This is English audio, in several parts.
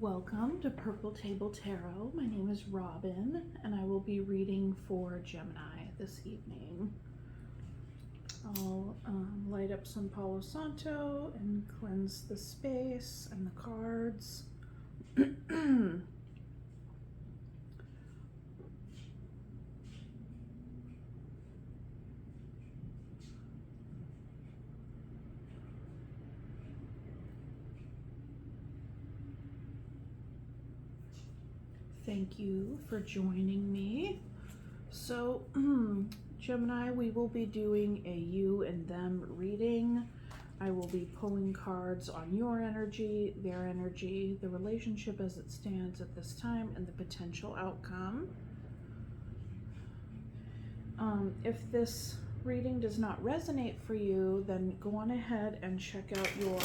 Welcome to Purple Table Tarot. My name is Robin, and I will be reading for Gemini this evening. I'll light up some Palo Santo and cleanse the space and the cards. Thank you for joining me. So, Gemini, we will be doing a you and them reading. I will be pulling cards on your energy, their energy, the relationship as it stands at this time, and the potential outcome. If this reading does not resonate for you, then go on ahead and check out your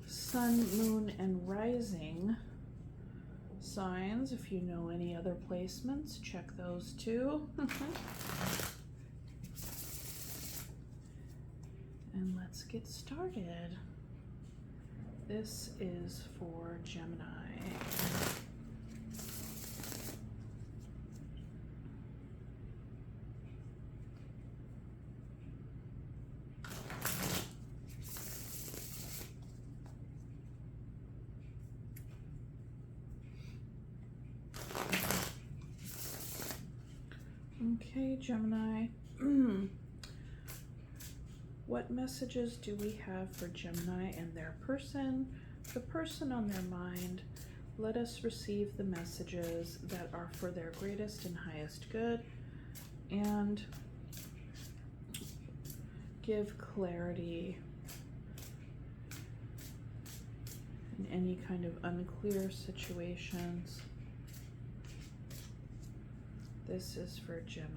sun, moon, and rising signs. If you know any other placements, check those too. And let's get started. This is for Gemini. Okay, Gemini. What messages do we have for Gemini and their person, the person on their mind? Let us receive the messages that are for their greatest and highest good, and give clarity in any kind of unclear situations. This is for Gemini.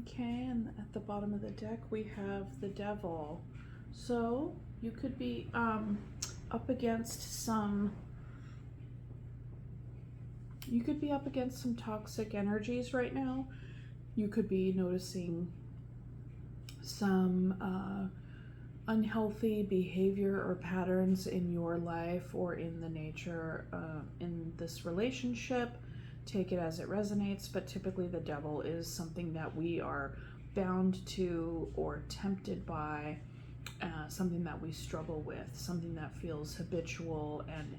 Okay, and at the bottom of the deck we have the Devil. So you could be up against some toxic energies right now. You could be noticing some unhealthy behavior or patterns in your life or in the nature in this relationship. Take it as it resonates, but typically the Devil is something that we are bound to or tempted by, something that we struggle with, something that feels habitual and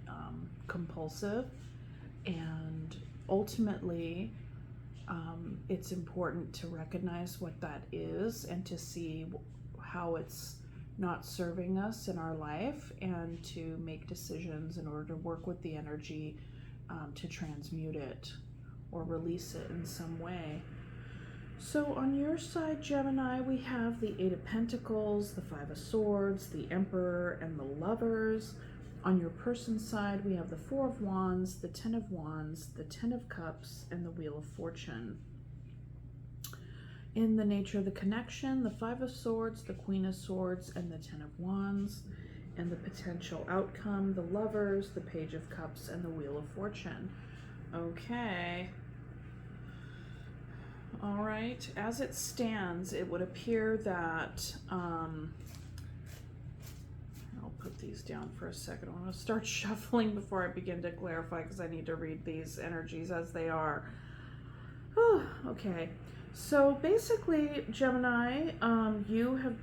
compulsive. And ultimately, it's important to recognize what that is and to see how it's not serving us in our life, and to make decisions in order to work with the energy to transmute it or release it in some way. So on your side, Gemini, we have the Eight of Pentacles, the Five of Swords, the Emperor, and the Lovers. On your person's side, we have the Four of Wands, the Ten of Wands, the Ten of Cups, and the Wheel of Fortune. In the nature of the connection, the Five of Swords, the Queen of Swords, and the Ten of Wands. And the potential outcome, the Lovers, the Page of Cups, and the Wheel of Fortune. Okay. All right. As it stands, it would appear that I'll put these down for a second. I'm going to start shuffling before I begin to clarify, because I need to read these energies as they are. Okay. So basically, Gemini, you've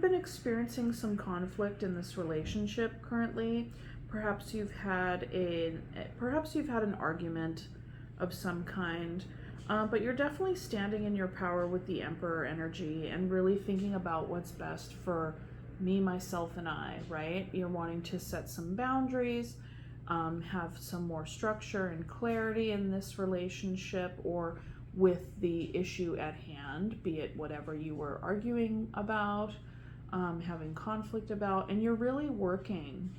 been experiencing some conflict in this relationship currently. Perhaps you've had an argument of some kind, but you're definitely standing in your power with the Emperor energy and really thinking about what's best for me, myself, and I, right? You're wanting to set some boundaries, have some more structure and clarity in this relationship, or with the issue at hand, be it whatever you were arguing about, having conflict about, and you're really working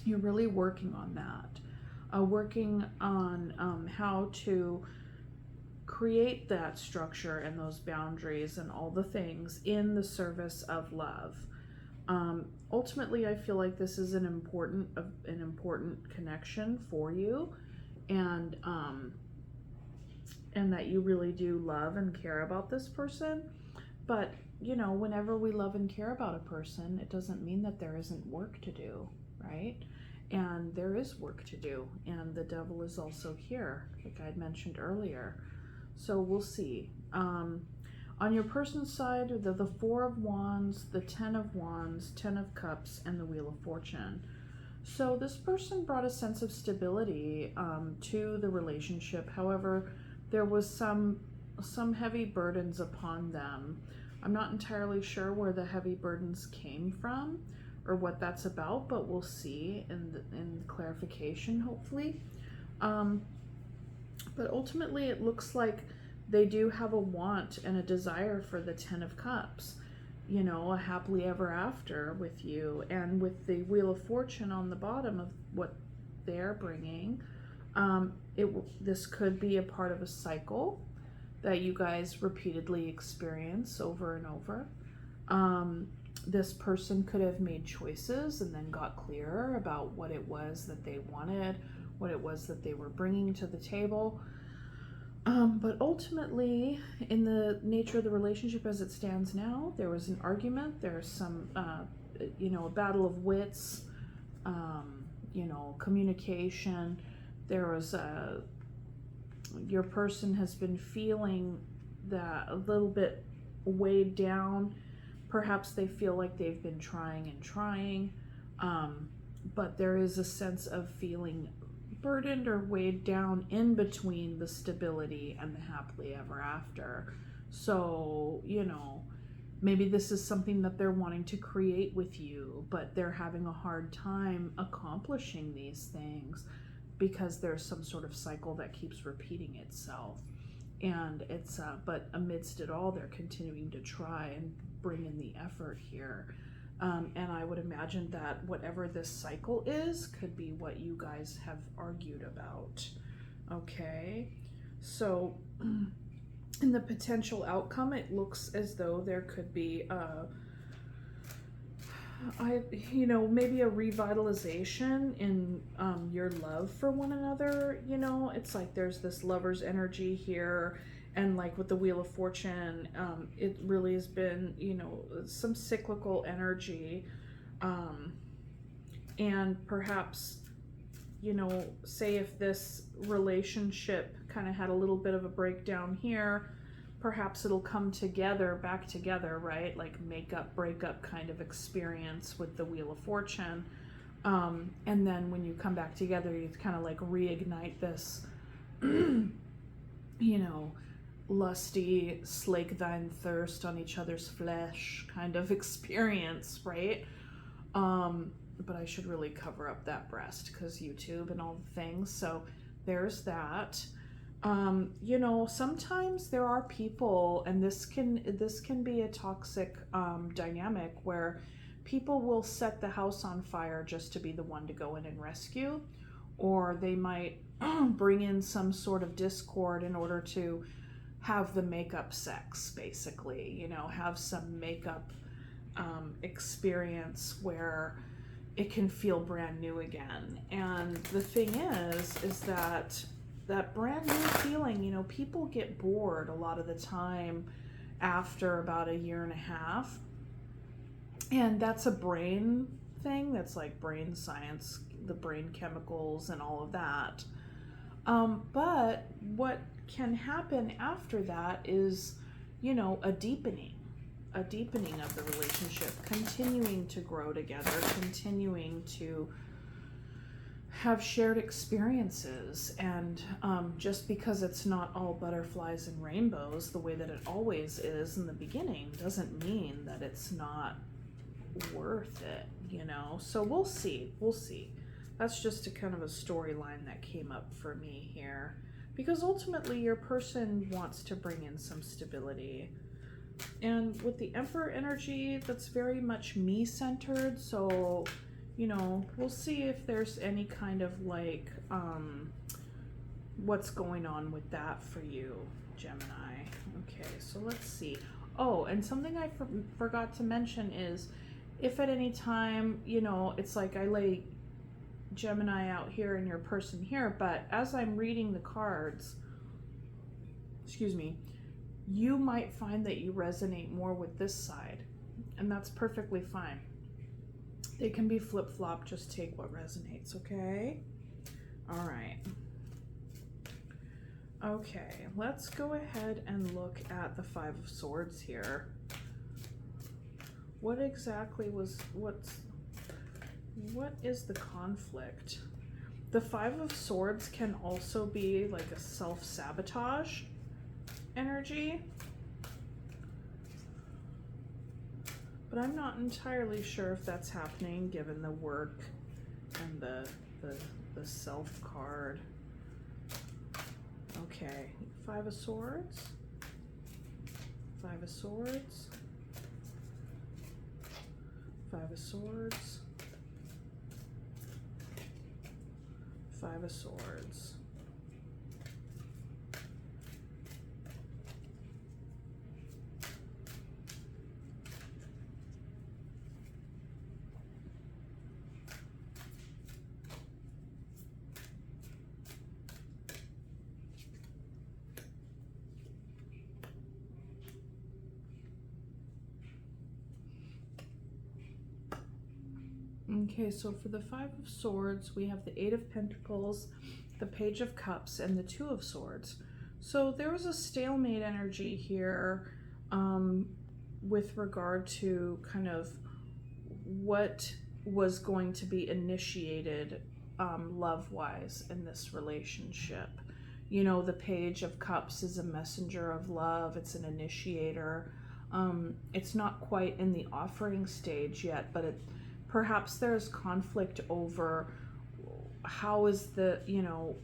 on that, working on how to create that structure and those boundaries and all the things in the service of love. Ultimately, I feel like this is an important connection for you, and that you really do love and care about this person. But whenever we love and care about a person, it doesn't mean that there isn't work to do, right? And there is work to do, and the devil is also here, like I mentioned earlier. So we'll see. On your person's side, the Four of Wands, the Ten of Wands, Ten of Cups, and the Wheel of Fortune. So this person brought a sense of stability to the relationship. However, there was some heavy burdens upon them. I'm not entirely sure where the heavy burdens came from or what that's about, but we'll see in clarification, hopefully. But ultimately, it looks like they do have a want and a desire for the Ten of Cups, a happily ever after with you. And with the Wheel of Fortune on the bottom of what they're bringing, this could be a part of a cycle that you guys repeatedly experience over and over. This person could have made choices and then got clearer about what it was that they wanted, what it was that they were bringing to the table. But ultimately, in the nature of the relationship as it stands now, there was an argument, there's some, a battle of wits, communication. There was your person has been feeling that a little bit weighed down. Perhaps they feel like they've been trying, but there is a sense of feeling burdened or weighed down in between the stability and the happily ever after. So, maybe this is something that they're wanting to create with you, but they're having a hard time accomplishing these things because there's some sort of cycle that keeps repeating itself. And it's, but amidst it all, they're continuing to try and bring in the effort here. And I would imagine that whatever this cycle is could be what you guys have argued about. Okay, so in the potential outcome, it looks as though there could be maybe a revitalization in your love for one another. It's like there's this lover's energy here. And like with the Wheel of Fortune, it really has been, some cyclical energy. And perhaps, say if this relationship kind of had a little bit of a breakdown here, perhaps it'll come together, back together, right? Like makeup, breakup kind of experience with the Wheel of Fortune. And then when you come back together, you kind of like reignite this, lusty, slake thine thirst on each other's flesh kind of experience, right? But I should really cover up that breast because YouTube and all the things. So there's that. Sometimes there are people, and this can be a toxic dynamic where people will set the house on fire just to be the one to go in and rescue, or they might bring in some sort of discord in order to have the makeup sex, basically, have some makeup experience where it can feel brand new again. And the thing is that brand new feeling, people get bored a lot of the time after about a year and a half. And that's a brain thing. That's like brain science, the brain chemicals and all of that. But what can happen after that is, a deepening of the relationship, continuing to grow together, continuing to have shared experiences. And just because it's not all butterflies and rainbows the way that it always is in the beginning doesn't mean that it's not worth it, So we'll see. That's just a kind of a storyline that came up for me here. because ultimately your person wants to bring in some stability. And with the Emperor energy, that's very much me-centered, so, you know, we'll see if there's any kind of like, what's going on with that for you, Gemini. Okay, so let's see. Oh, and something I forgot to mention is, if at any time, you know, it's like I lay Gemini out here and your person here, but as I'm reading the cards, excuse me, you might find that you resonate more with this side, and that's perfectly fine. They can be flip-flop, just take what resonates, okay? All right. Okay, let's go ahead and look at the Five of Swords here. What exactly what is the conflict? The Five of Swords can also be like a self-sabotage energy, but I'm not entirely sure if that's happening given the work and the self card. Okay, Five of Swords, Five of Swords, Five of Swords, Five of Swords. Okay, so for the Five of Swords, we have the Eight of Pentacles, the Page of Cups, and the Two of Swords. So there was a stalemate energy here with regard to kind of what was going to be initiated love-wise in this relationship. You know, the Page of Cups is a messenger of love. It's an initiator. It's not quite in the offering stage yet, but perhaps there's conflict over how is the, you know,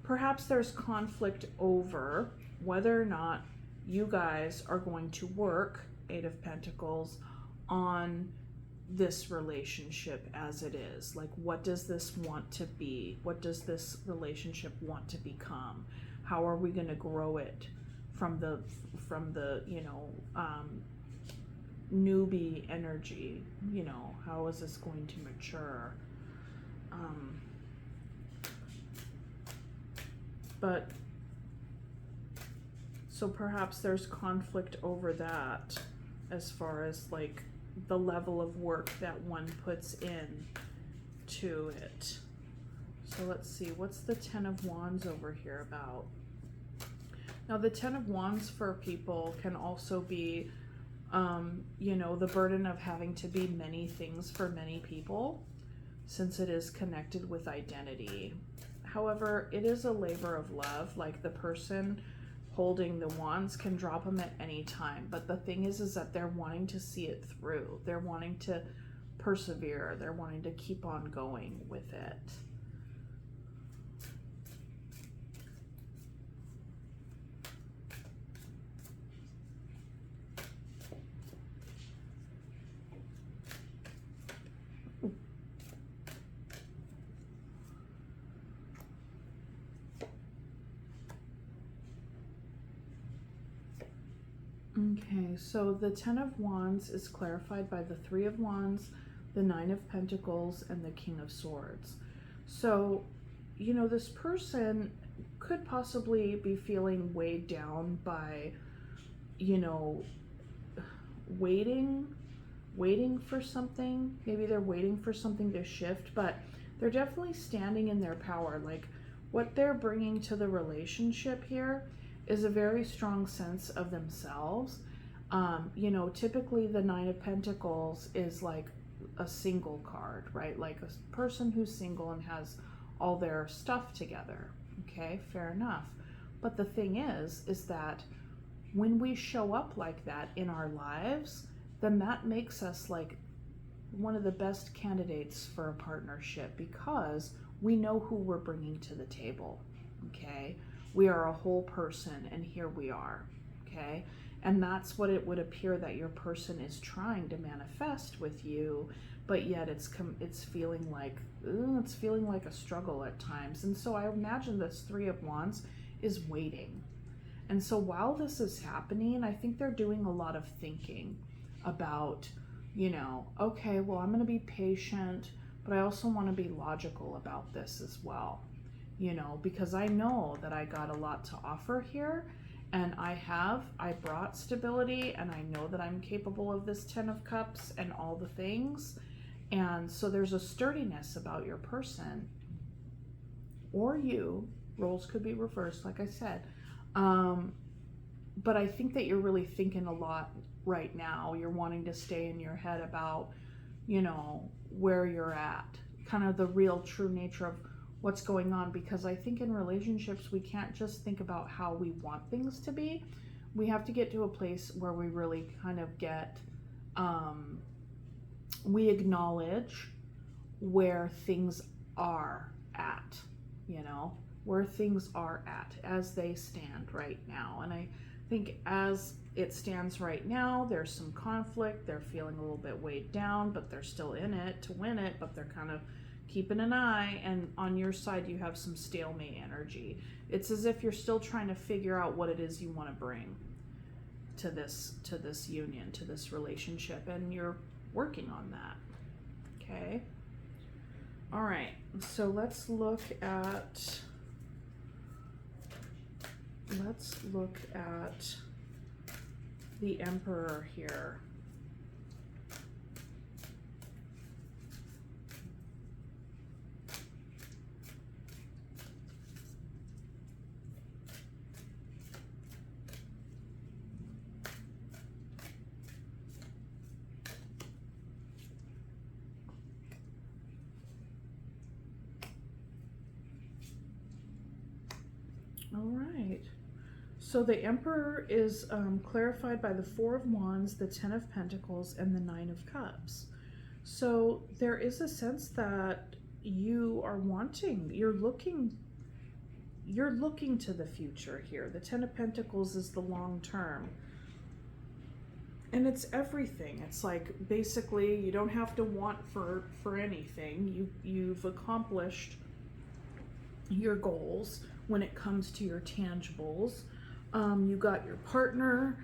perhaps there's conflict over whether or not you guys are going to work, Eight of Pentacles, on this relationship as it is. Like, what does this want to be? What does this relationship want to become? How are we going to grow it from the you know, newbie energy? You know, how is this going to mature? But so perhaps there's conflict over that as far as like the level of work that one puts in to it. So let's see, what's the Ten of Wands over here about? Now the Ten of Wands for people can also be you know, the burden of having to be many things for many people, since it is connected with identity. However, it is a labor of love. Like, the person holding the wands can drop them at any time, but the thing is that they're wanting to see it through. They're wanting to persevere. They're wanting to keep on going with it. Okay, so the Ten of Wands is clarified by the Three of Wands, the Nine of Pentacles, and the King of Swords. So, you know, this person could possibly be feeling weighed down by, you know, waiting for something. Maybe they're waiting for something to shift, but they're definitely standing in their power. Like, what they're bringing to the relationship here is a very strong sense of themselves. You know, typically the Nine of Pentacles is like a single card, right? Like a person who's single and has all their stuff together. Okay, fair enough. But the thing is that when we show up like that in our lives, then that makes us like one of the best candidates for a partnership, because we know who we're bringing to the table. okay? We are a whole person, and here we are, okay? And that's what it would appear that your person is trying to manifest with you, but yet it's feeling like a struggle at times. And so I imagine this Three of Wands is waiting. And so while this is happening, I think they're doing a lot of thinking about, okay, well, I'm going to be patient, but I also want to be logical about this as well, because I know that I got a lot to offer here, and I brought stability, and I know that I'm capable of this 10 of Cups and all the things. And so there's a sturdiness about your person, or you, roles could be reversed, like I said. But I think that you're really thinking a lot right now. You're wanting to stay in your head about, where you're at, kind of the real true nature of what's going on. Because I think in relationships, we can't just think about how we want things to be. We have to get to a place where we really kind of get, we acknowledge where things are at, where things are at as they stand right now. And I think as it stands right now, there's some conflict. They're feeling a little bit weighed down, but they're still in it to win it, but they're kind of keeping an eye. And on your side, you have some stalemate energy. It's as if you're still trying to figure out what it is you want to bring to this union, to this relationship, and you're working on that. Okay. All right. So let's look at the Emperor here. All right. So the Emperor is clarified by the Four of Wands, the 10 of Pentacles, and the 9 of Cups. So there is a sense that you are you're looking to the future here. The 10 of Pentacles is the long term. And it's everything. It's like, basically, you don't have to want for anything. You've accomplished your goals when it comes to your tangibles. You got your partner,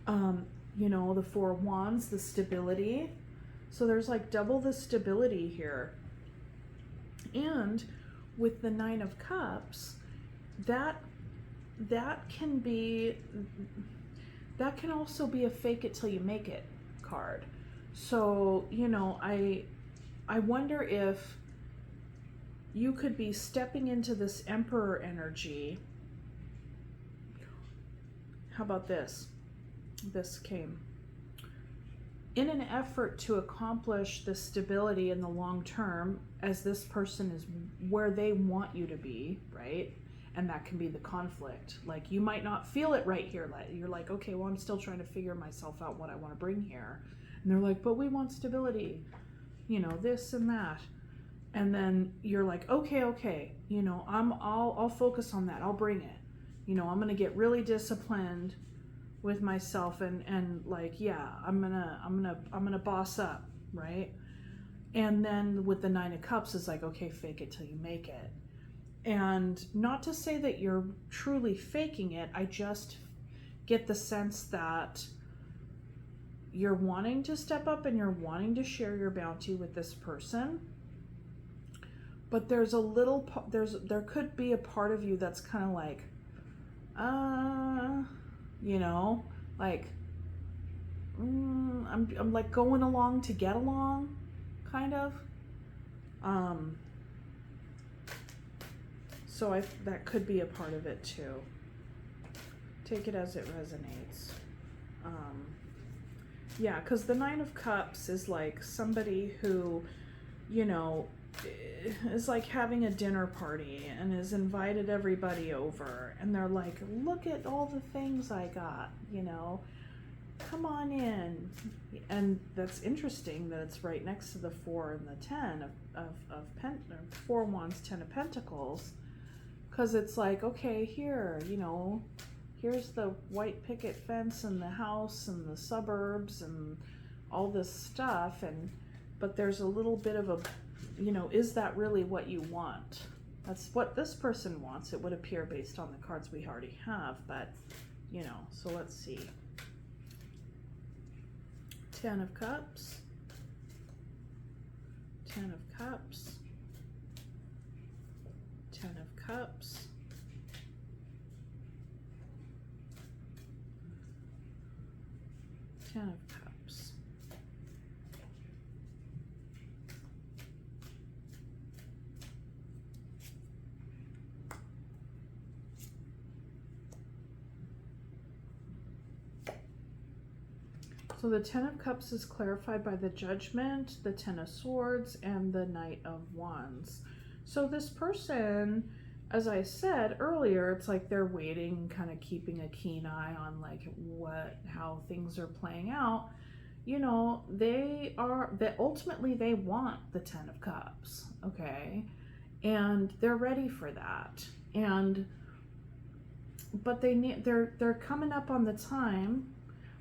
the Four of Wands, the stability. So there's like double the stability here. And with the 9 of Cups, that can also be a fake it till you make it card. So, I wonder if you could be stepping into this Emperor energy. How about this? This came. In an effort to accomplish the stability in the long term, as this person is where they want you to be, right? And that can be the conflict. Like, you might not feel it right here. You're like, okay, well, I'm still trying to figure myself out what I want to bring here. And they're like, but we want stability, this and that. And then you're like, okay, I'll focus on that. I'll bring it. I'm going to get really disciplined with myself and like, yeah, I'm going to boss up, right? And then with the 9 of Cups, it's like, okay, fake it till you make it. And not to say that you're truly faking it, I just get the sense that you're wanting to step up and you're wanting to share your bounty with this person. But there's there could be a part of you that's kind of like, like, I'm like going along to get along, kind of. So that could be a part of it too. Take it as it resonates. Yeah, because the 9 of Cups is like somebody who, is like having a dinner party and has invited everybody over, and they're like, look at all the things I got, come on in. And that's interesting that it's right next to the 4 and the 10 of 4 Wands, 10 of Pentacles, Because it's like, okay, here, you know, here's the white picket fence and the house and the suburbs and all this stuff, but there's a little bit of a, you know, is that really what you want? That's what this person wants, it would appear, based on the cards we already have, but, you know, so let's see. 10 of Cups, 10 of Cups, 10 of Cups, 10 of Cups. So the 10 of Cups is clarified by the Judgment, the 10 of Swords, and the Knight of Wands. So this person, as I said earlier, it's like they're waiting, kind of keeping a keen eye on like how things are playing out. You know, ultimately they want the 10 of Cups, okay? And they're ready for that. But they're coming up on the time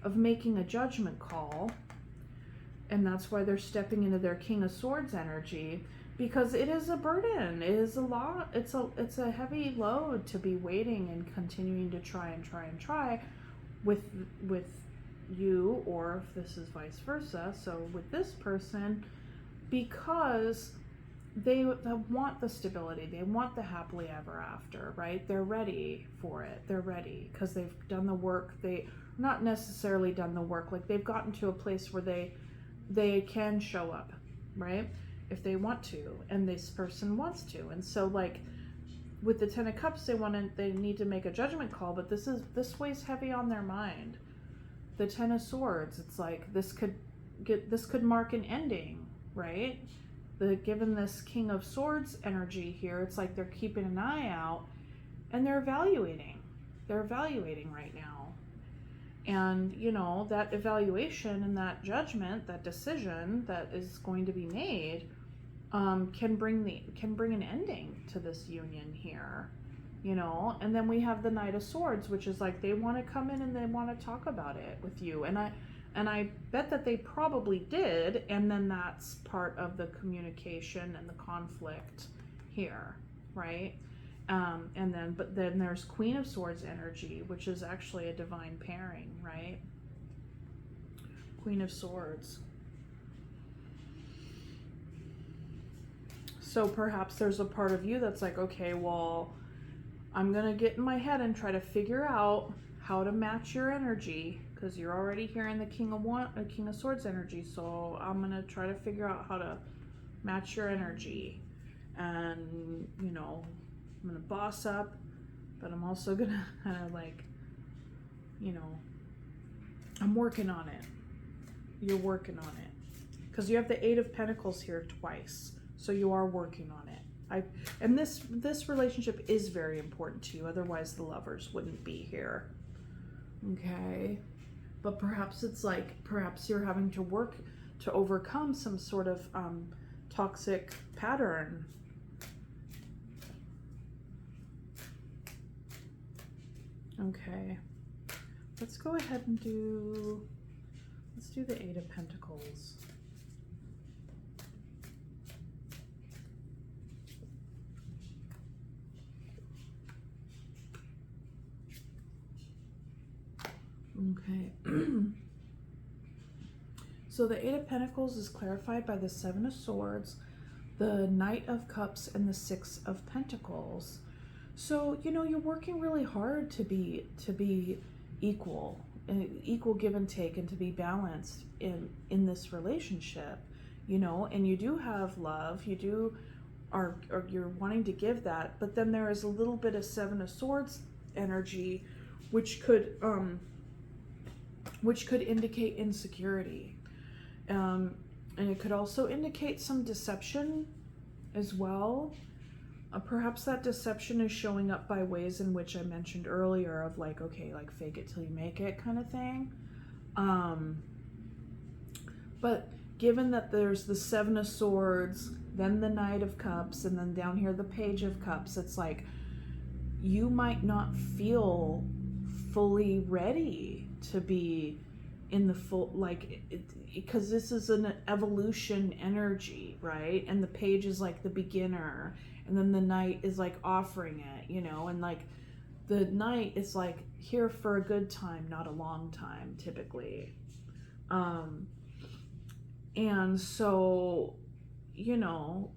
of making a judgment call, and that's why they're stepping into their King of Swords energy, because it is a burden, it is a lot, it's a heavy load to be waiting and continuing to try with you, or if this is vice versa, so with this person, because they want the stability, they want the happily ever after, right? They're ready for it, they're ready because they've done the work. They not necessarily done the work, like they've gotten to a place where they can show up, right, if they want to, and this person wants to. And so like with the 10 of Cups, they need to make a judgment call, but this weighs heavy on their mind. The 10 of Swords, it's like this could mark an ending, right? Given this King of Swords energy here, it's like they're keeping an eye out and they're evaluating right now. And, you know, that evaluation and that judgment, that decision that is going to be made, can bring an ending to this union here, you know. And then we have the Knight of Swords, which is like they want to come in and they want to talk about it with you. And I bet that they probably did, and then that's part of the communication and the conflict here, right? But then there's Queen of Swords energy, which is actually a divine pairing, right? Queen of Swords. So perhaps there's a part of you that's like, okay, well, I'm gonna get in my head and try to figure out how to match your energy, because you're already here in the King of Swords energy. So I'm gonna try to figure out how to match your energy, and you know, I'm gonna boss up, but I'm also gonna kind of like, you know, I'm working on it. You're working on it, because you have the 8 of Pentacles here twice, so you are working on it. And this relationship is very important to you, otherwise the Lovers wouldn't be here. Okay, but perhaps it's like, perhaps you're having to work to overcome some sort of toxic pattern. Okay, let's go ahead and let's do the 8 of Pentacles. Okay. So the 8 of Pentacles is clarified by the 7 of Swords, the Knight of Cups, and the 6 of Pentacles. So, you know, you're working really hard to be equal give and take, and to be balanced in this relationship, you know. And you do have love, or you're wanting to give that, but then there is a little bit of 7 of Swords energy, which could indicate insecurity, and it could also indicate some deception as well. Perhaps that deception is showing up by ways in which I mentioned earlier, of like, okay, like fake it till you make it kind of thing. But given that there's the 7 of Swords, then the Knight of Cups, and then down here the Page of Cups, it's like you might not feel fully ready to be in the full, like, because this is an evolution energy, right? And the page is like the beginner, and then the knight is like offering it, you know, and like the knight is like here for a good time, not a long time, typically. And so, you know,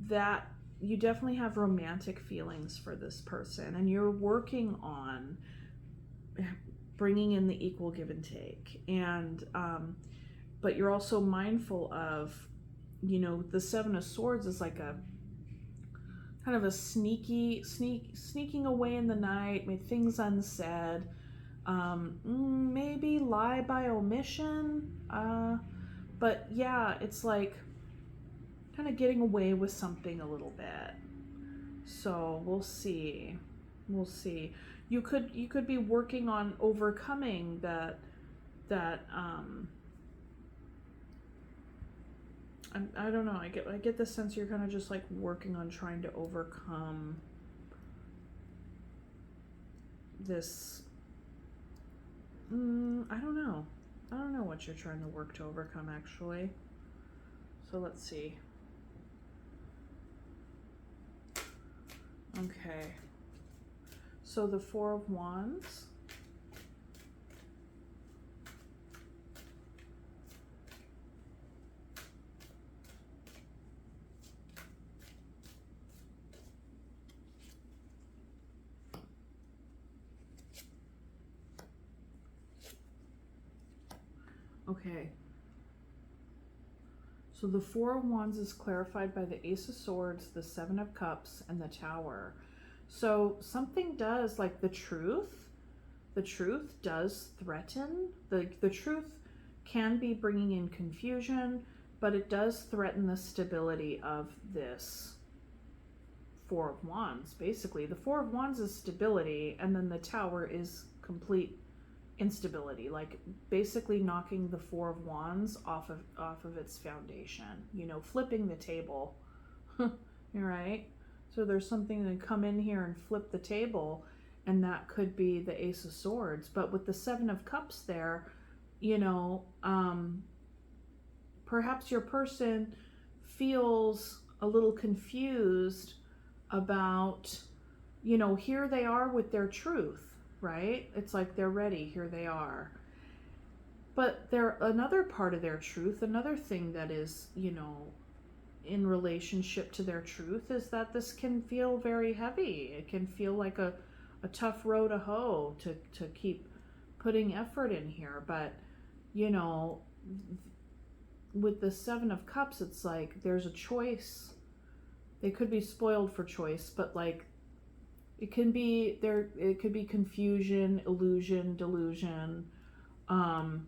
that you definitely have romantic feelings for this person, and you're working on bringing in the equal give and take. And but you're also mindful of, you know, the Seven of Swords is like a kind of a sneaking away in the night, with things unsaid, maybe lie by omission, but yeah, it's like kind of getting away with something a little bit. So we'll see. You could be working on overcoming that I don't know. I get the sense you're kind of just like working on trying to overcome this. I don't know. I don't know what you're trying to work to overcome, actually. So let's see. Okay. So the Four of Wands. Okay. So the Four of Wands is clarified by the Ace of Swords, the Seven of Cups, and the Tower. So something does, like the truth does threaten. The truth can be bringing in confusion, but it does threaten the stability of this Four of Wands. Basically, the Four of Wands is stability, and then the Tower is complete instability, like basically knocking the Four of Wands off of its foundation, you know, flipping the table. You're right. So there's something to come in here and flip the table, and that could be the Ace of Swords. But with the Seven of Cups there, you know, perhaps your person feels a little confused about, you know, here they are with their truth, right? It's like they're ready, here they are. But they're another part of their truth, another thing that is, you know, in relationship to their truth, is that this can feel very heavy. It can feel like a tough row to hoe to keep putting effort in here. But, you know, with the Seven of Cups, it's like there's a choice. They could be spoiled for choice, but like it could be confusion, illusion, delusion. And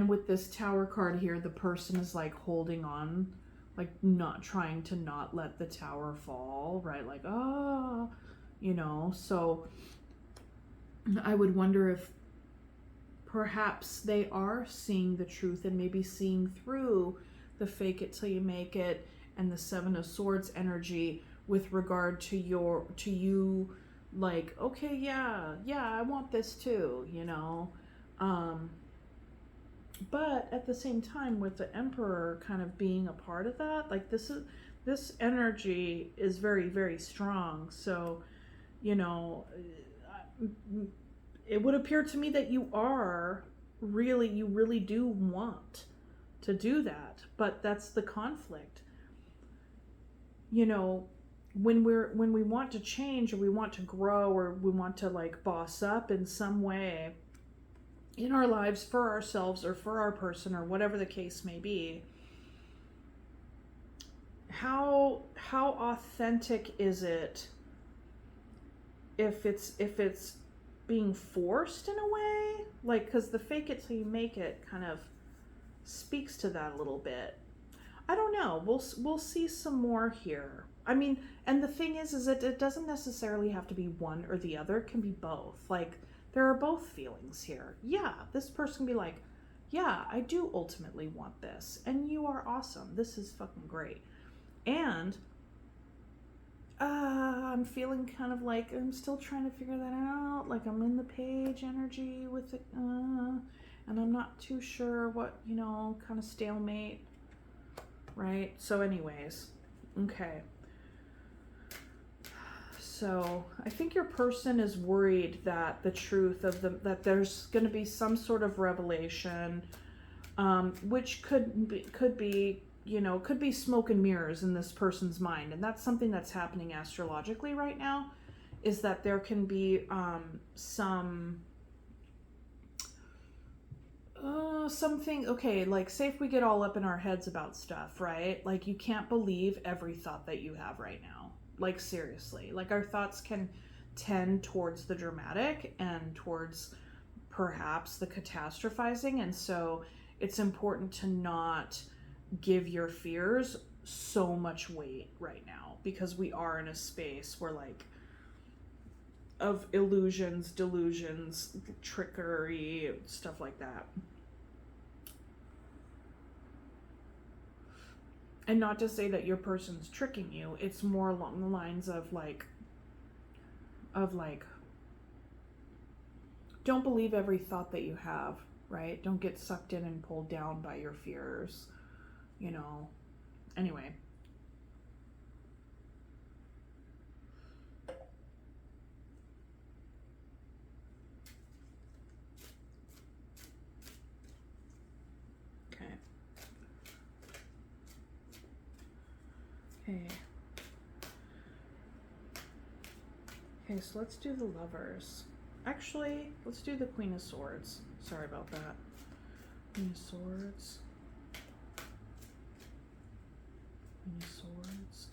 with this Tower card here, the person is like holding on, like not trying to not let the tower fall, right? Like, oh, you know. So I would wonder if perhaps they are seeing the truth and maybe seeing through the fake it till you make it and the Seven of Swords energy with regard to you, like, okay, yeah, I want this too, you know. But at the same time, with the Emperor kind of being a part of that, like this energy is very, very strong. So, you know, it would appear to me that you really do want to do that, but that's the conflict. You know, when we want to change, or we want to grow, or we want to like boss up in some way in our lives for ourselves or for our person or whatever the case may be, how authentic is it if it's being forced in a way? Like, because the fake it till you make it kind of speaks to that a little bit. I don't know. We'll see some more here. I mean, and the thing is that it doesn't necessarily have to be one or the other. It can be both. Like, there are both feelings here. Yeah, this person can be like, yeah, I do ultimately want this, and you are awesome. This is fucking great. And I'm feeling kind of like I'm still trying to figure that out. Like I'm in the page energy with it, and I'm not too sure what, kind of stalemate, right? So anyways, okay. So I think your person is worried that the truth of that there's going to be some sort of revelation, which could be, could be smoke and mirrors in this person's mind. And that's something that's happening astrologically right now, is that there can be something, okay, like say if we get all up in our heads about stuff, right? Like you can't believe every thought that you have right now. Like seriously, like our thoughts can tend towards the dramatic and towards perhaps the catastrophizing. And so it's important to not give your fears so much weight right now, because we are in a space where like of illusions, delusions, trickery, stuff like that. And not to say that your person's tricking you, it's more along the lines of like don't believe every thought that you have, right? Don't get sucked in and pulled down by your fears, Anyway. Okay. Okay, so let's do the Lovers. Actually, let's do the Queen of Swords. Sorry about that. Queen of Swords. Queen of Swords.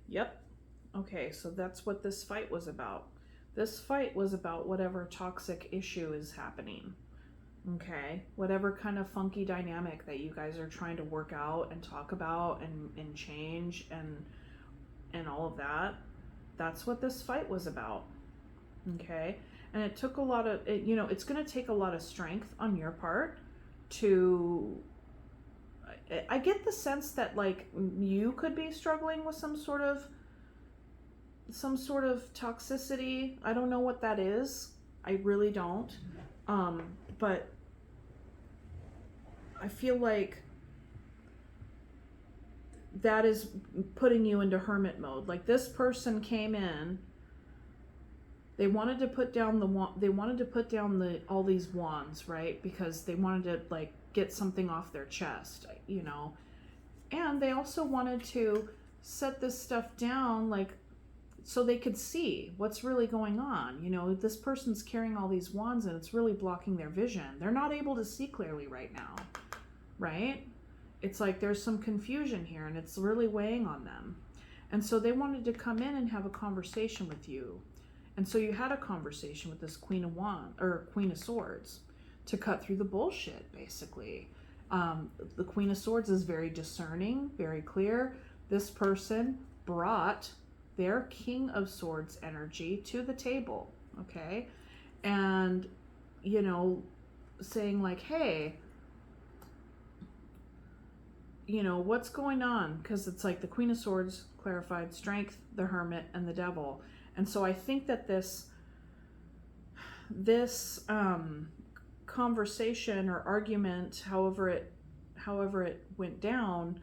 Yep. Okay, so that's what this fight was about. This fight was about whatever toxic issue is happening. Okay, whatever kind of funky dynamic that you guys are trying to work out and talk about and change and all of that. That's what this fight was about. Okay, and it took a lot of it's going to take a lot of strength on your part to. I get the sense that like you could be struggling with some sort of toxicity. I don't know what that is. I really don't. But I feel like that is putting you into hermit mode. Like this person came in, they wanted to put down all these wands, right? Because they wanted to like get something off their chest, and they also wanted to set this stuff down, like so they could see what's really going on. This person's carrying all these wands and it's really blocking their vision. They're not able to see clearly right now, right? It's like there's some confusion here and it's really weighing on them. And so they wanted to come in and have a conversation with you. And so you had a conversation with this Queen of Swords to cut through the bullshit, basically. The Queen of Swords is very discerning, very clear. This person brought their King of Swords energy to the table, okay? And, saying like, hey, what's going on? Because it's like the Queen of Swords clarified strength, the Hermit, and the Devil. And so I think that this conversation or argument, however it went down,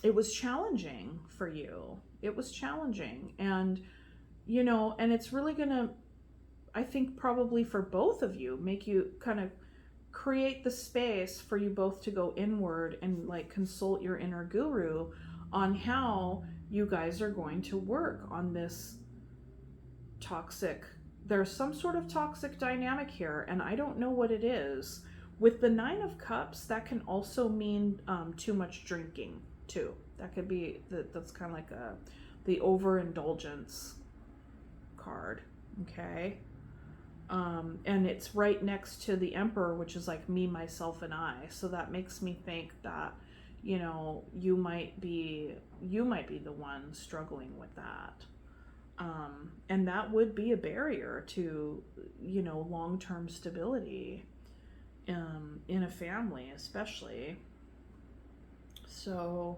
it was challenging for you. It was challenging. And, and it's really going to, I think probably for both of you, make you kind of create the space for you both to go inward and like consult your inner guru on how you guys are going to work on this there's some sort of toxic dynamic here, and I don't know what it is. With the 9 of Cups, that can also mean too much drinking too. That could be that's kind of like the overindulgence card, okay? And it's right next to the Emperor, which is like me, myself, and I. So that makes me think that, you know, you might be the one struggling with that. And that would be a barrier to, you know, long-term stability in a family, especially. So,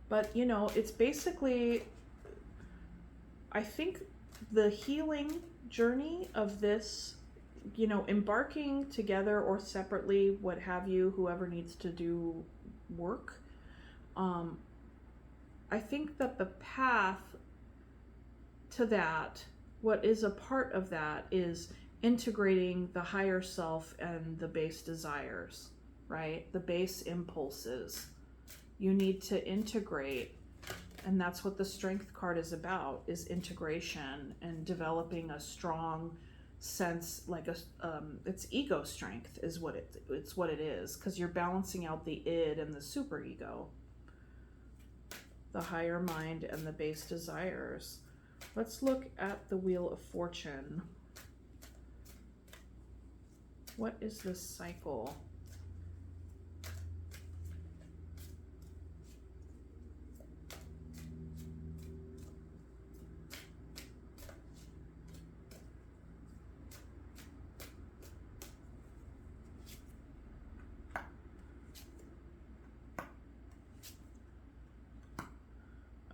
but you know, it's basically, I think the healing journey of this, you know, embarking together or separately, what have you, whoever needs to do work, I think that the path to that, what is a part of that, is integrating the higher self and the base desires, right? The base impulses. You need to integrate, and that's what the strength card is about, is integration and developing a strong sense, like it's ego strength is what it's what it is, because you're balancing out the id and the superego, the higher mind and the base desires. Let's look at the Wheel of Fortune. What is this cycle?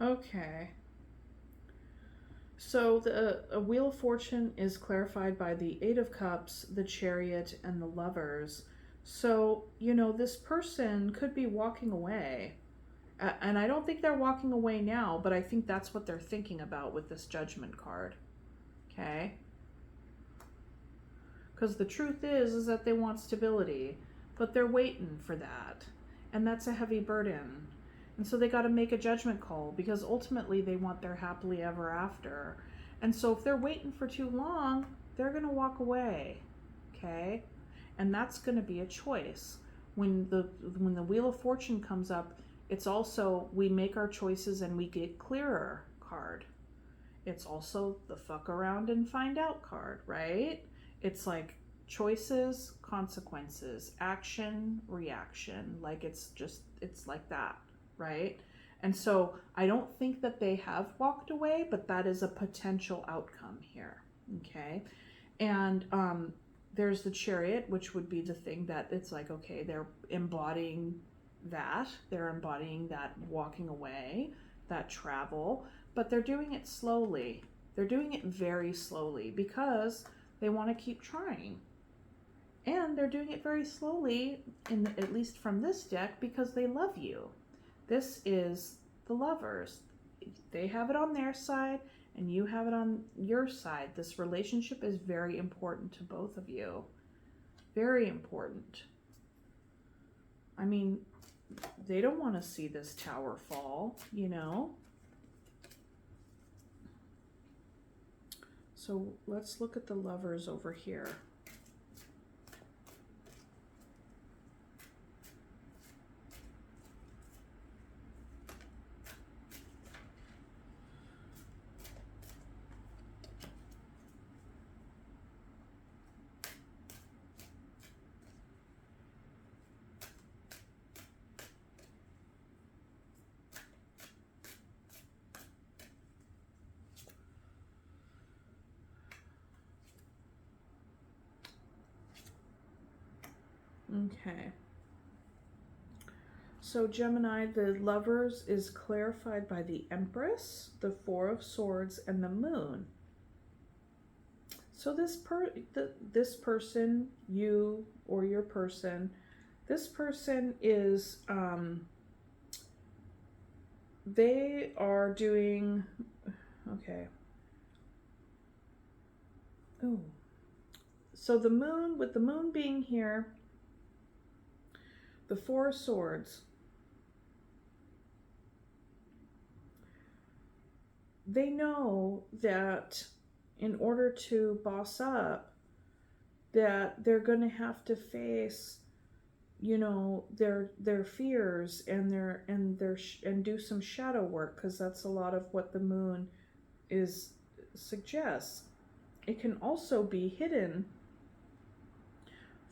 Okay. So a Wheel of Fortune is clarified by the Eight of Cups, the Chariot, and the Lovers. So, you know, this person could be walking away. And I don't think they're walking away now, but I think that's what they're thinking about with this Judgment card. Okay? Because the truth is that they want stability, but they're waiting for that. And that's a heavy burden. And so they got to make a judgment call, because ultimately they want their happily ever after. And so if they're waiting for too long, they're going to walk away. Okay? And that's going to be a choice. When the Wheel of Fortune comes up, it's also, we make our choices and we get clearer card. It's also the fuck around and find out card, right? It's like choices, consequences, action, reaction. Like it's like that, right? And so I don't think that they have walked away, but that is a potential outcome here, okay? And there's the Chariot, which would be the thing that it's like, okay, they're embodying that. They're embodying that walking away, that travel, but they're doing it slowly. They're doing it very slowly because they want to keep trying. And they're doing it very slowly, at least from this deck, because they love you. This is the Lovers. They have it on their side and you have it on your side. This relationship is very important to both of you. Very important. I mean, they don't want to see this tower fall, you know? So let's look at the Lovers over here. Okay. So Gemini, the Lovers is clarified by the Empress, the Four of Swords, and the Moon. So this person, you or your person, this person is, they are doing, okay. Oh. So the Moon, with the Moon being here, the Four of Swords, they know that in order to boss up, that they're going to have to face, you know, their fears and do some shadow work, because that's a lot of what the Moon suggests. It can also be hidden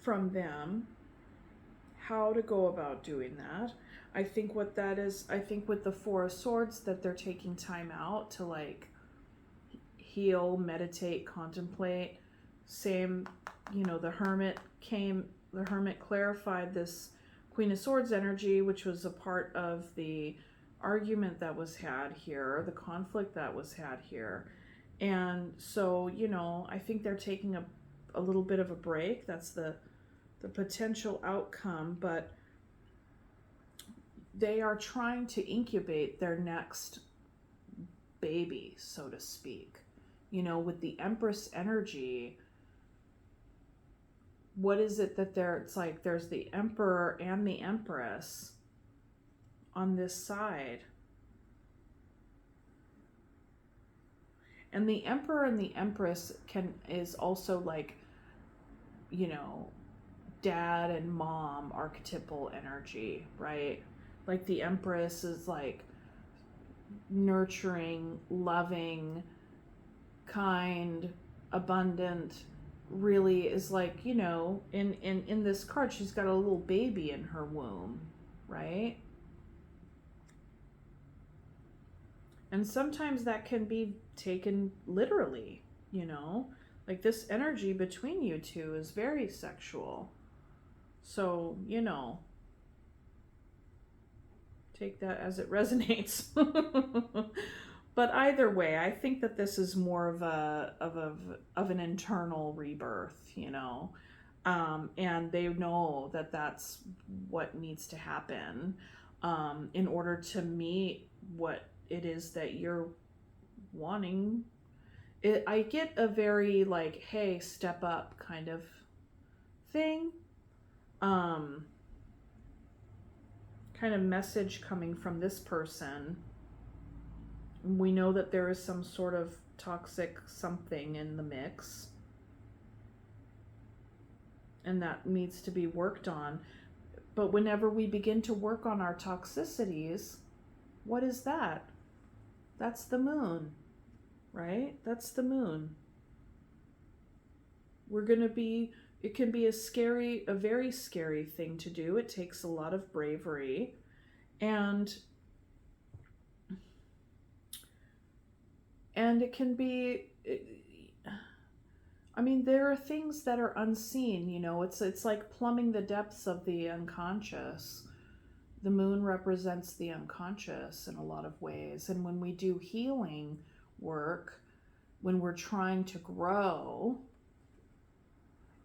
from them, how to go about doing that. I think what that is, I think with the Four of Swords, that they're taking time out to like heal, meditate, contemplate. Same, you know, the Hermit clarified this Queen of Swords energy, which was a part of the argument that was had here, the conflict that was had here. And so, you know, I think they're taking a little bit of a break. That's the potential outcome, but they are trying to incubate their next baby, so to speak. You know, with the Empress energy, what is it that it's like there's the Emperor and the Empress on this side. And the Emperor and the Empress is also like, you know, dad and mom archetypal energy, right? Like the Empress is like nurturing, loving, kind, abundant, really is like, you know, in this card, she's got a little baby in her womb, right? And sometimes that can be taken literally, you know, like this energy between you two is very sexual. So, you know, take that as it resonates. But either way, I think that this is more of an internal rebirth, you know, and they know that that's what needs to happen in order to meet what it is that you're wanting. I get a very like, hey, step up kind of thing, kind of message coming from this person. We know that there is some sort of toxic something in the mix, and that needs to be worked on. But whenever we begin to work on our toxicities, what is that? That's the moon, right? That's the moon. It can be a very scary thing to do. It takes a lot of bravery, and it can be, I mean, there are things that are unseen, you know, it's like plumbing the depths of the unconscious. The moon represents the unconscious in a lot of ways. And when we do healing work, when we're trying to grow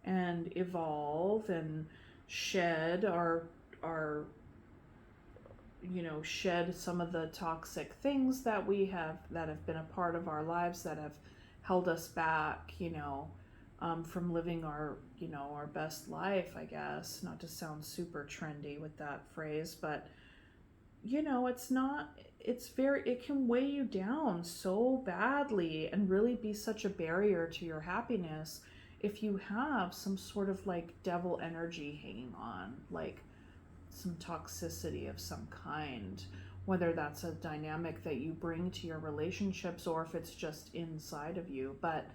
and evolve and shed shed some of the toxic things that have been a part of our lives that have held us back, you know, from living our best life, I guess, not to sound super trendy with that phrase, but you know, it can weigh you down so badly and really be such a barrier to your happiness if you have some sort of like devil energy hanging on, like some toxicity of some kind, whether that's a dynamic that you bring to your relationships or if it's just inside of you. But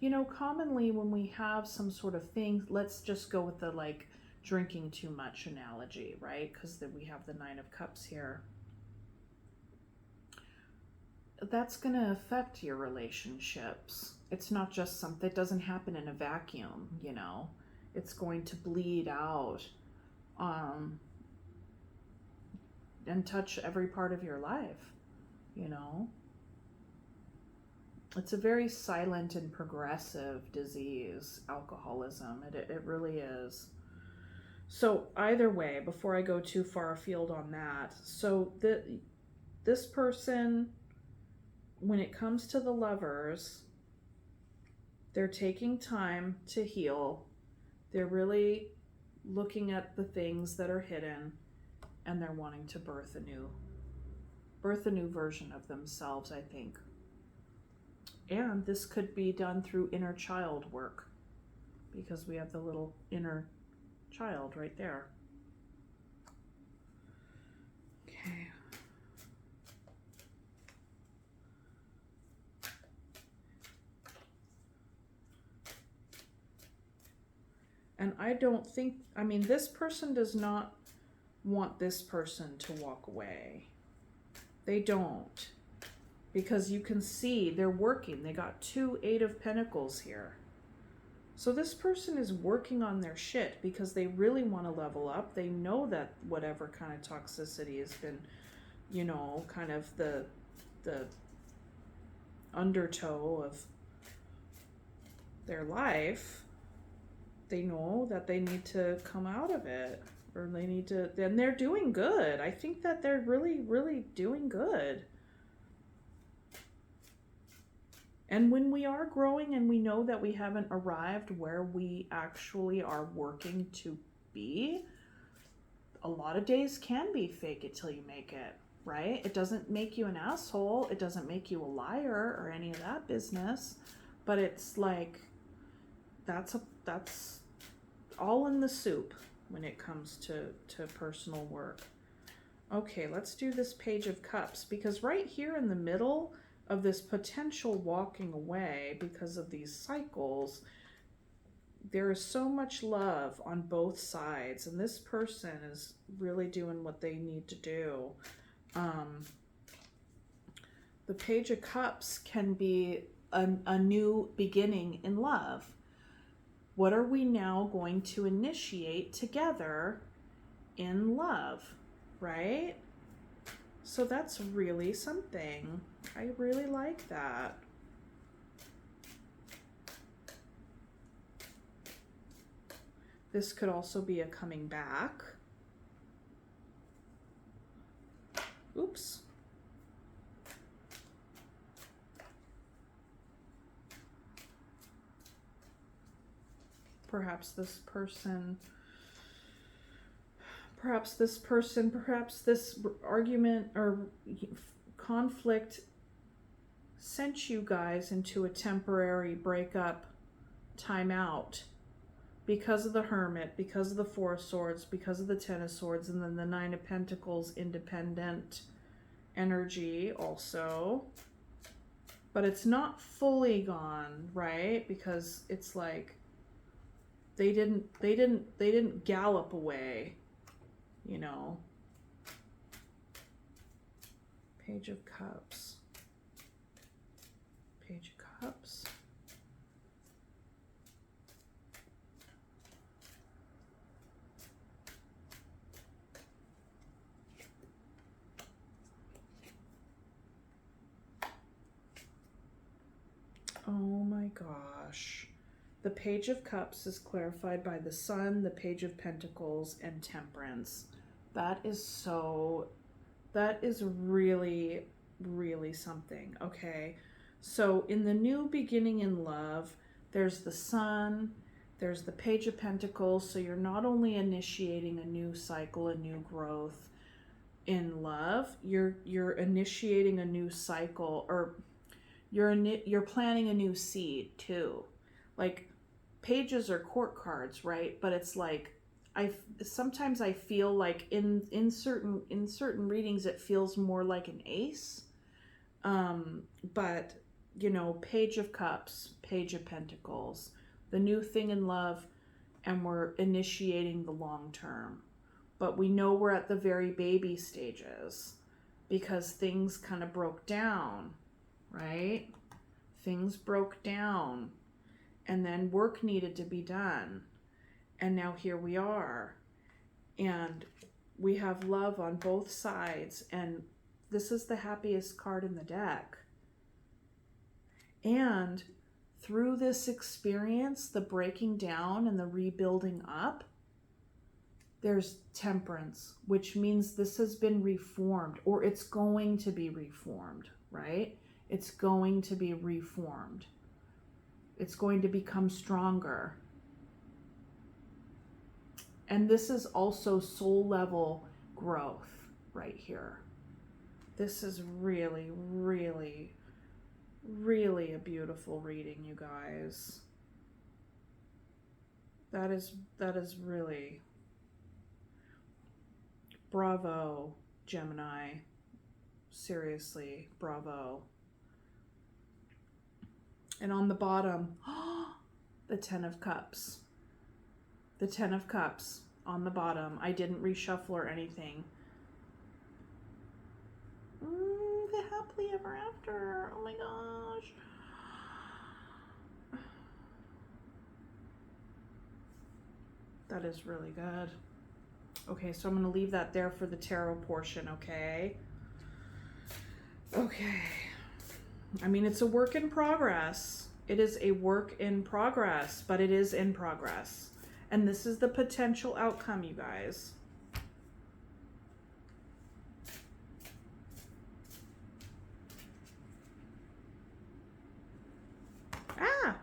you know, commonly when we have some sort of thing, let's just go with the like drinking too much analogy, right? Because then we have the Nine of Cups here. That's going to affect your relationships. It's not just something that doesn't happen in a vacuum, you know. It's going to bleed out and touch every part of your life, you know. It's a very silent and progressive disease, alcoholism. It really is. So either way, before I go too far afield on that, so this person, when it comes to the Lovers, they're taking time to heal. They're really looking at the things that are hidden, and they're wanting to birth a new version of themselves, I think. And this could be done through inner child work, because we have the little inner child right there. Okay. And I don't think, I mean, this person does not want this person to walk away. They don't. Because you can see they're working. They got 2 Eight of Pentacles here. So this person is working on their shit because they really want to level up. They know that whatever kind of toxicity has been, you know, kind of the undertow of their life, they know that they need to come out of it, or they need to, and they're doing good. I think that they're really, really doing good. And when we are growing and we know that we haven't arrived where we actually are working to be, a lot of days can be fake it till you make it, right? It doesn't make you an asshole. It doesn't make you a liar or any of that business. But it's like, that's all in the soup when it comes to personal work. Okay, let's do this Page of Cups, because right here in the middle of this potential walking away because of these cycles, there is so much love on both sides, and this person is really doing what they need to do. The Page of Cups can be a new beginning in love. What are we now going to initiate together in love, right? So that's really something. I really like that. This could also be a coming back. Oops. Perhaps this argument or conflict sent you guys into a temporary breakup, timeout, because of the Hermit, because of the Four of Swords, because of the Ten of Swords, and then the Nine of Pentacles, independent energy also. But it's not fully gone, right? Because it's like they didn't gallop away, you know. Page of Cups. Page of Cups. Oh my gosh. The Page of Cups is clarified by the Sun, the Page of Pentacles, and Temperance. That is really, really something. Okay. So in the new beginning in love, there's the Sun, there's the Page of Pentacles. So you're not only initiating a new cycle, a new growth in love, you're initiating a new cycle, or you're planting a new seed too. Like, pages are court cards, right? But it's like, sometimes I feel like in certain readings it feels more like an ace. But you know, Page of Cups, Page of Pentacles, the new thing in love, and we're initiating the long term. But we know we're at the very baby stages because things kind of broke down, right? Things broke down, and then work needed to be done. And now here we are. And we have love on both sides. And this is the happiest card in the deck. And through this experience, the breaking down and the rebuilding up, there's Temperance, which means this has been reformed, or it's going to be reformed, right? It's going to be reformed. It's going to become stronger. And this is also soul level growth right here. This is really, really, really a beautiful reading, you guys. That is really, bravo, Gemini. Seriously, bravo. And on the bottom, the Ten of Cups. The Ten of Cups on the bottom. I didn't reshuffle or anything. The happily ever after. Oh my gosh. That is really good. Okay, so I'm going to leave that there for the tarot portion, okay? Okay. I mean, it's a work in progress. It is a work in progress, but it is in progress. And this is the potential outcome, you guys. Ah!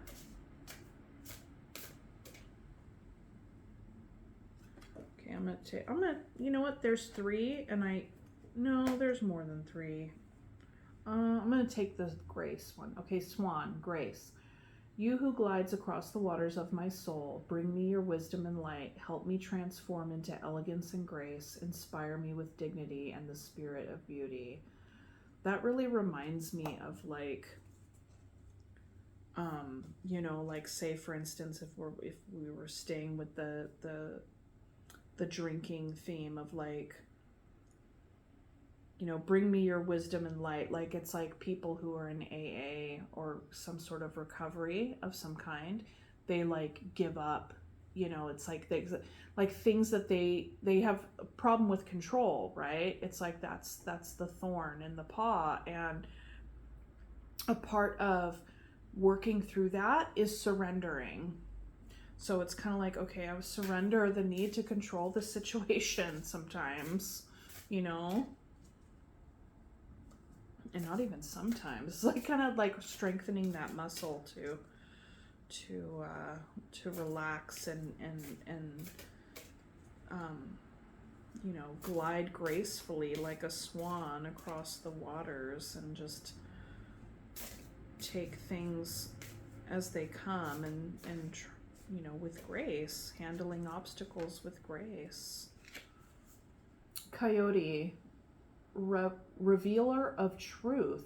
Okay, I'm gonna, you know what? There's 3 and no, there's more than 3. I'm gonna take the Grace one. Okay, Swan, Grace. You who glides across the waters of my soul, bring me your wisdom and light, help me transform into elegance and grace, inspire me with dignity and the spirit of beauty. That really reminds me of like, you know, like say for instance, if we were staying with the drinking theme of like, you know, bring me your wisdom and light. Like it's like people who are in AA or some sort of recovery of some kind, they like give up, you know, it's like things that they have a problem with control, right? It's like that's the thorn in the paw. And a part of working through that is surrendering. So it's kind of like, okay, I surrender the need to control the situation sometimes, you know? And not even sometimes. It's like kind of like strengthening that muscle to relax and you know, glide gracefully like a swan across the waters and just take things as they come and you know, with grace, handling obstacles with grace. Coyote, revealer of truth.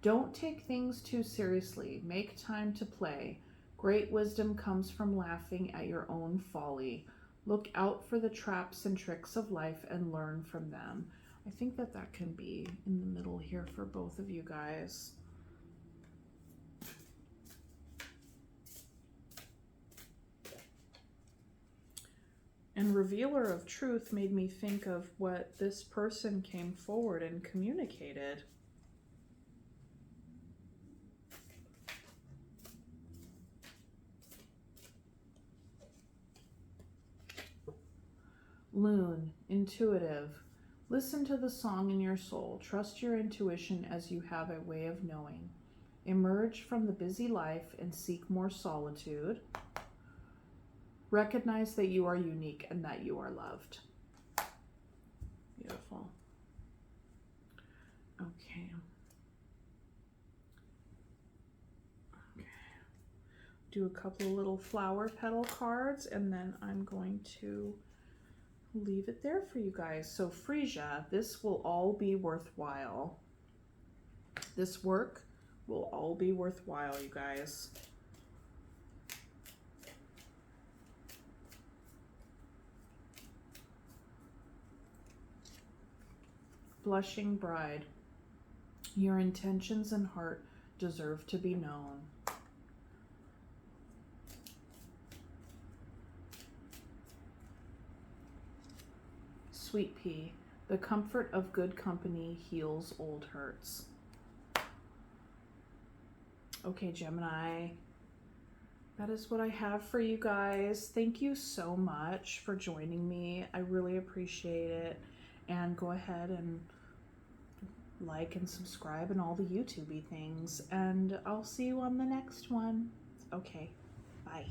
Don't take things too seriously. Make time to play. Great wisdom comes from laughing at your own folly. Look out for the traps and tricks of life and learn from them. I think that can be in the middle here for both of you guys. And revealer of truth made me think of what this person came forward and communicated. Loon, intuitive. Listen to the song in your soul. Trust your intuition as you have a way of knowing. Emerge from the busy life and seek more solitude. Recognize that you are unique and that you are loved. Beautiful. Okay. Do a couple of little flower petal cards and then I'm going to leave it there for you guys. So Frisia, this will all be worthwhile. This work will all be worthwhile, you guys. Blushing bride, your intentions and heart deserve to be known. Sweet pea, the comfort of good company heals old hurts. Okay, Gemini, that is what I have for you guys. Thank you so much for joining me. I really appreciate it. And go ahead and like and subscribe and all the YouTube-y things. And I'll see you on the next one. Okay, bye.